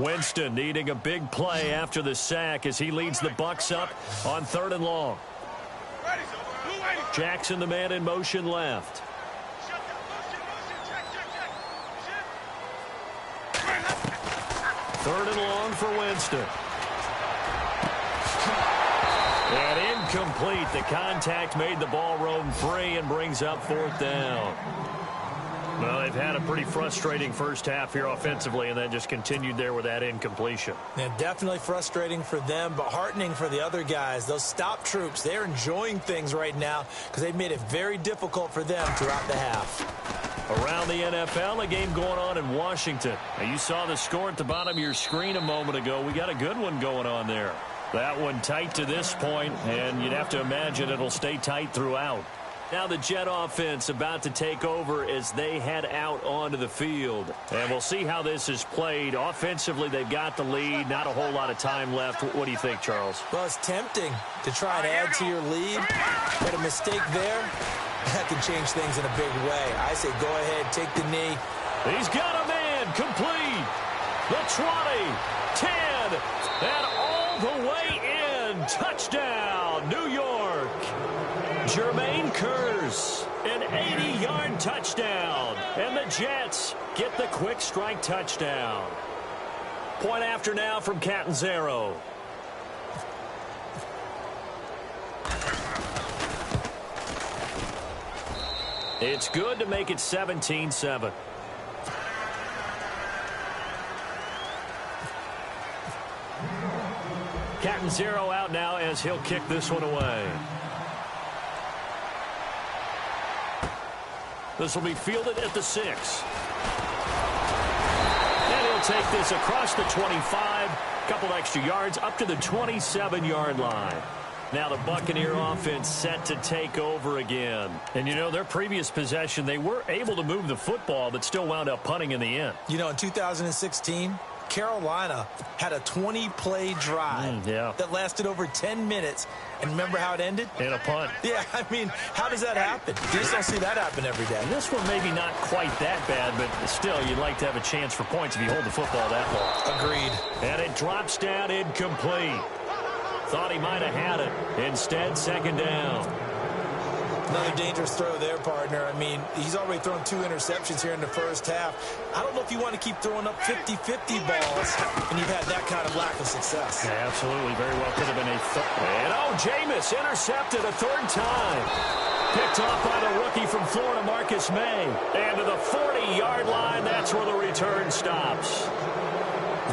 Winston needing a big play after the sack as he leads the Bucs up on 3rd and long. Jackson, the man in motion left. Third and long for Winston. And incomplete. The contact made the ball roam free and brings up 4th down. Well, they've had a pretty frustrating first half here offensively and then just continued there with that incompletion. Yeah, definitely frustrating for them, but heartening for the other guys. Those stop troops, they're enjoying things right now because they've made it very difficult for them throughout the half. Around the NFL, a game going on in Washington. Now, you saw the score at the bottom of your screen a moment ago. We got a good one going on there. That one tight to this point, and you'd have to imagine it'll stay tight throughout. Now the Jet offense about to take over as they head out onto the field. And we'll see how this is played. Offensively, they've got the lead. Not a whole lot of time left. What do you think, Charles? Well, it's tempting to try and add to your lead. But a mistake there, that can change things in a big way. I say go ahead, take the knee. He's got a man complete. The 20, 10, and all the way in. Touchdown, New York. Jermaine Kearse, an 80-yard touchdown. And the Jets get the quick strike touchdown. Point after now from Catanzaro. It's good to make it 17-7. Catanzaro out now as he'll kick this one away. This will be fielded at the 6. And he'll take this across the 25. Couple extra yards up to the 27-yard line. Now the Buccaneer offense set to take over again. And, you know, their previous possession, they were able to move the football, but still wound up punting in the end. You know, in 2016, Carolina had a 20-play drive that lasted over 10 minutes. And remember how it ended? In a punt. Yeah, I mean, how does that happen? You just don't see that happen every day. This one maybe not quite that bad, but still, you'd like to have a chance for points if you hold the football that long. Agreed. And it drops down incomplete. Thought he might have had it. Instead, 2nd down. Another dangerous throw there, partner. I mean, he's already thrown 2 interceptions here in the first half. I don't know if you want to keep throwing up 50-50 balls when you've had that kind of lack of success. Yeah, absolutely. Very well could have been a and Jameis intercepted a 3rd time. Picked off by the rookie from Florida, Marcus May. And to the 40-yard line, that's where the return stops.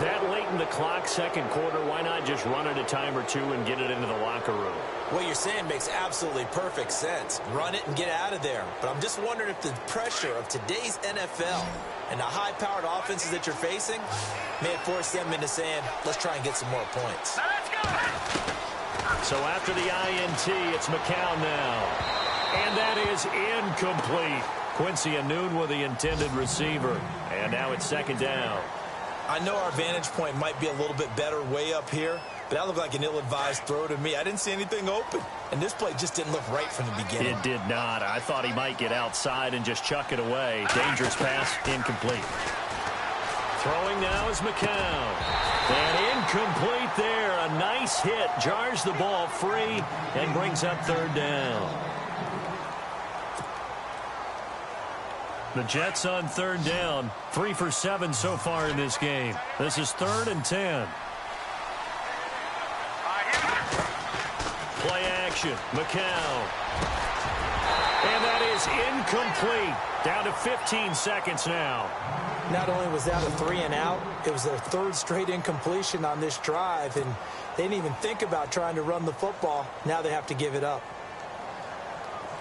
That late in the clock, 2nd quarter, why not just run it a time or two and get it into the locker room? What you're saying makes absolutely perfect sense. Run it and get out of there. But I'm just wondering if the pressure of today's NFL and the high-powered offenses that you're facing may have forced them into saying, let's try and get some more points. So after the INT, it's McCown now. And that is incomplete. Quincy Anoon with the intended receiver. And now it's 2nd down. I know our vantage point might be a little bit better way up here, but that looked like an ill-advised throw to me. I didn't see anything open, and this play just didn't look right from the beginning. It did not. I thought he might get outside and just chuck it away. Dangerous pass, incomplete. Throwing now is McCown. And incomplete there. A nice hit. Jars the ball free and brings up 3rd down. The Jets on 3rd down. 3 for 7 so far in this game. This is 3rd and 10. Play action. McCown. And that is incomplete. Down to 15 seconds now. Not only was that a 3 and out, it was their 3rd straight incompletion on this drive, and they didn't even think about trying to run the football. Now they have to give it up.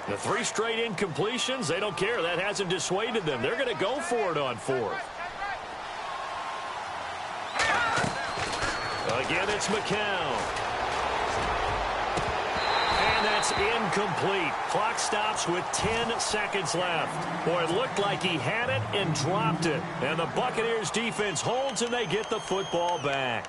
The 3 straight incompletions, they don't care. That hasn't dissuaded them. They're going to go for it on 4th. Again, it's McCown. And that's incomplete. Clock stops with 10 seconds left. Boy, it looked like he had it and dropped it. And the Buccaneers defense holds and they get the football back.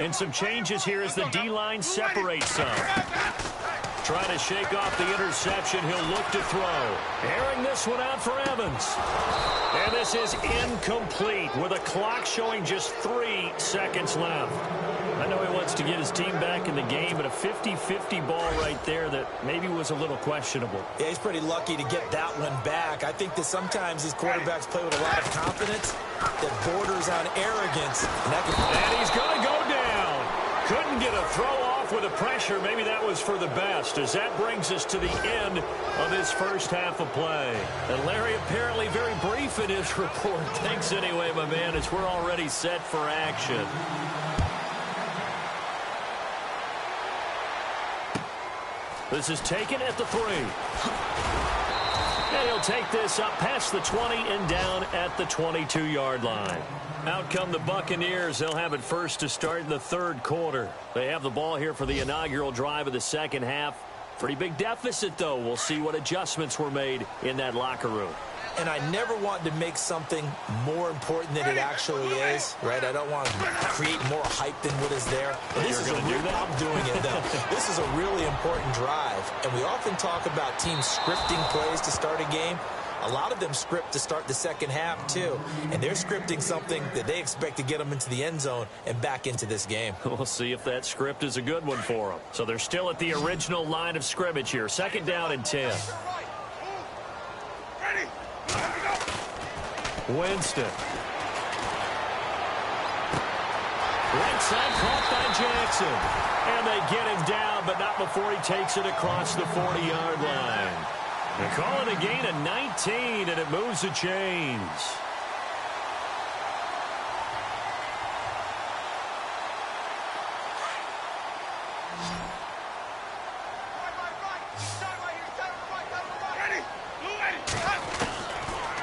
And some changes here as the D-line separates some. Trying to shake off the interception. He'll look to throw. Airing this one out for Evans. And this is incomplete with a clock showing just 3 seconds left. I know he wants to get his team back in the game, but a 50-50 ball right there that maybe was a little questionable. Yeah, he's pretty lucky to get that one back. I think that sometimes these quarterbacks play with a lot of confidence that borders on arrogance. And he's going to go down. Couldn't get a throw off with the pressure. Maybe that was for the best, as that brings us to the end of his first half of play. And Larry apparently very brief in his report. Thanks anyway, my man, as we're already set for action. This is taken at the 3. And he'll take this up past the 20 and down at the 22-yard line. Out come the Buccaneers. They'll have it first to start in the 3rd quarter. They have the ball here for the inaugural drive of the second half. Pretty big deficit, though. We'll see what adjustments were made in that locker room. And I never want to make something more important than it actually is, right? I don't want to create more hype than what is there. But this is I'm doing it, though. This is a really important drive. And we often talk about teams scripting plays to start a game. A lot of them script to start the second half, too. And they're scripting something that they expect to get them into the end zone and back into this game. We'll see if that script is a good one for them. So they're still at the original line of scrimmage here. 2nd down and 10. Winston. Right side caught by Jackson. And they get him down, but not before he takes it across the 40-yard line. They call it a gain of 19, and it moves the chains.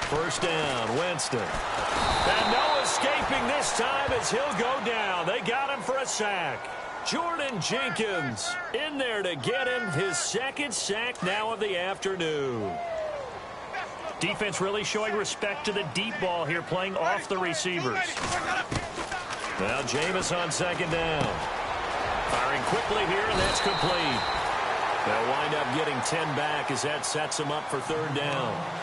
First down, Winston. And no escaping this time as he'll go down. They got him for a sack. Jordan Jenkins in there to get him his 2nd sack now of the afternoon. Defense really showing respect to the deep ball here, playing off the receivers. Now Jameis on 2nd down. Firing quickly here, and that's complete. They'll wind up getting 10 back as that sets them up for 3rd down.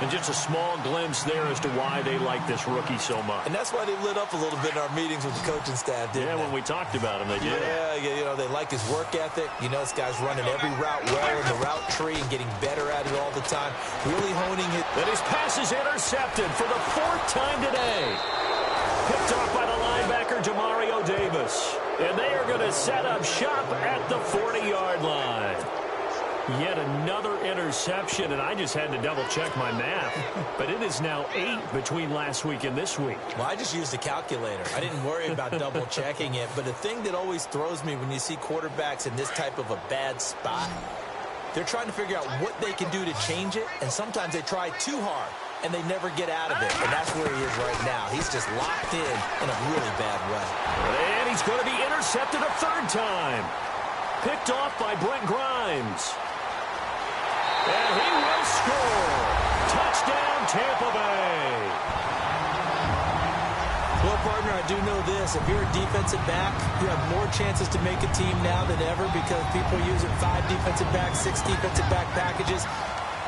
And just a small glimpse there as to why they like this rookie so much. And that's why they lit up a little bit in our meetings with the coaching staff, didn't they? Yeah, when we talked about him, they did. Yeah, you know, they like his work ethic. You know, this guy's running every route well in the route tree and getting better at it all the time. Really honing it. And his pass is intercepted for the 4th time today. Picked off by the linebacker, Demario Davis. And they are going to set up shop at the 40-yard line. Yet another interception, and I just had to double-check my math. But it is now 8 between last week and this week. Well, I just used a calculator. I didn't worry about double-checking it. But the thing that always throws me when you see quarterbacks in this type of a bad spot, they're trying to figure out what they can do to change it, and sometimes they try too hard, and they never get out of it. And that's where he is right now. He's just locked in a really bad way. And he's going to be intercepted a 3rd time. Picked off by Brent Grimes. And he will score. Touchdown, Tampa Bay. Well, partner, I do know this. If you're a defensive back, you have more chances to make a team now than ever because people are using 5 defensive backs, 6 defensive back packages.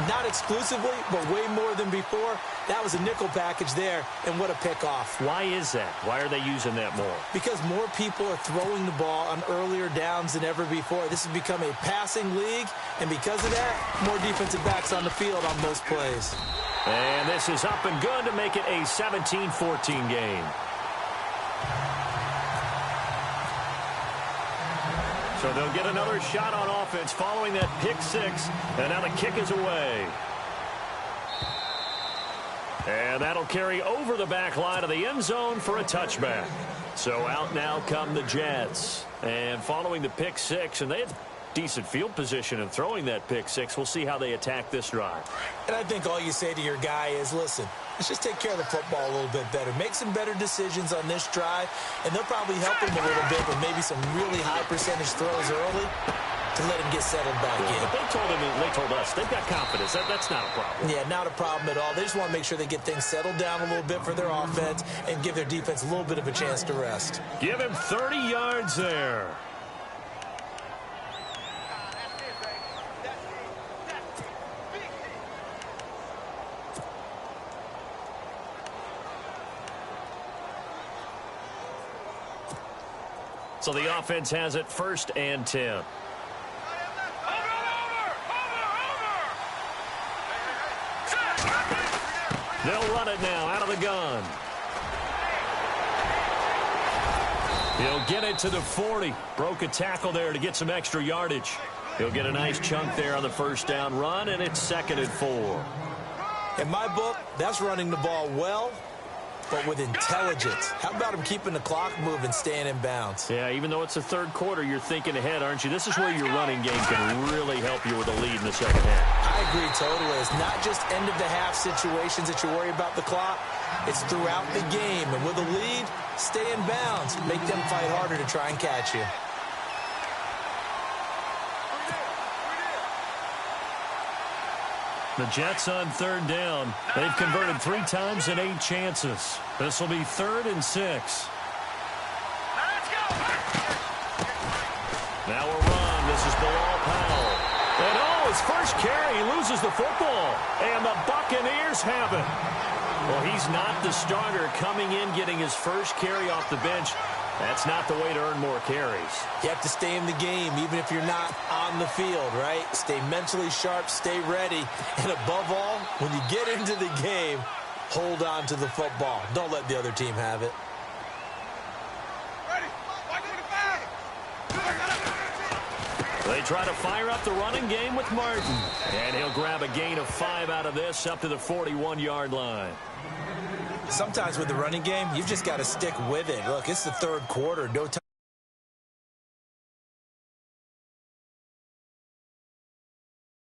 Not exclusively, but way more than before. That was a nickel package there, and what a pickoff. Why is that? Why are they using that more? Because more people are throwing the ball on earlier downs than ever before. This has become a passing league, and because of that, more defensive backs on the field on most plays. And this is up and good to make it a 17-14 game. So they'll get another shot on offense following that pick 6. And now the kick is away. And that'll carry over the back line of the end zone for a touchback. So out now come the Jets. And following the pick 6, and they had decent field position in throwing that pick 6. We'll see how they attack this drive. And I think all you say to your guy is, listen, let's just take care of the football a little bit better. Make some better decisions on this drive, and they'll probably help him a little bit with maybe some really high percentage throws early to let him get settled back in. But they told him, they told us, they've got confidence. That's not a problem. Yeah, not a problem at all. They just want to make sure they get things settled down a little bit for their offense and give their defense a little bit of a chance to rest. Give him 30 yards there. So the offense has it 1st and 10. They'll run it now out of the gun. He'll get it to the 40. Broke a tackle there to get some extra yardage. He'll get a nice chunk there on the 1st down run, and it's 2nd and 4. In my book, that's running the ball well, but with intelligence. How about him keeping the clock moving, staying in bounds? Yeah, even though it's the 3rd quarter, you're thinking ahead, aren't you? This is where your running game can really help you with a lead in the 2nd half. I agree totally. It's not just end-of-the-half situations that you worry about the clock. It's throughout the game. And with a lead, stay in bounds. Make them fight harder to try and catch you. The Jets on 3rd down. They've converted 3 times in 8 chances. This will be 3rd and 6. Now a run. This is delaw58's. And oh, his first carry, he loses the football. And the Buccaneers have it. Well, he's not the starter coming in, getting his first carry off the bench. That's not the way to earn more carries. You have to stay in the game, even if you're not on the field, right? Stay mentally sharp, stay ready, and above all, when you get into the game, hold on to the football. Don't let the other team have it. They try to fire up the running game with Martin. And he'll grab a gain of 5 out of this up to the 41-yard line. Sometimes with the running game, you've just got to stick with it. Look, it's the 3rd quarter. No time.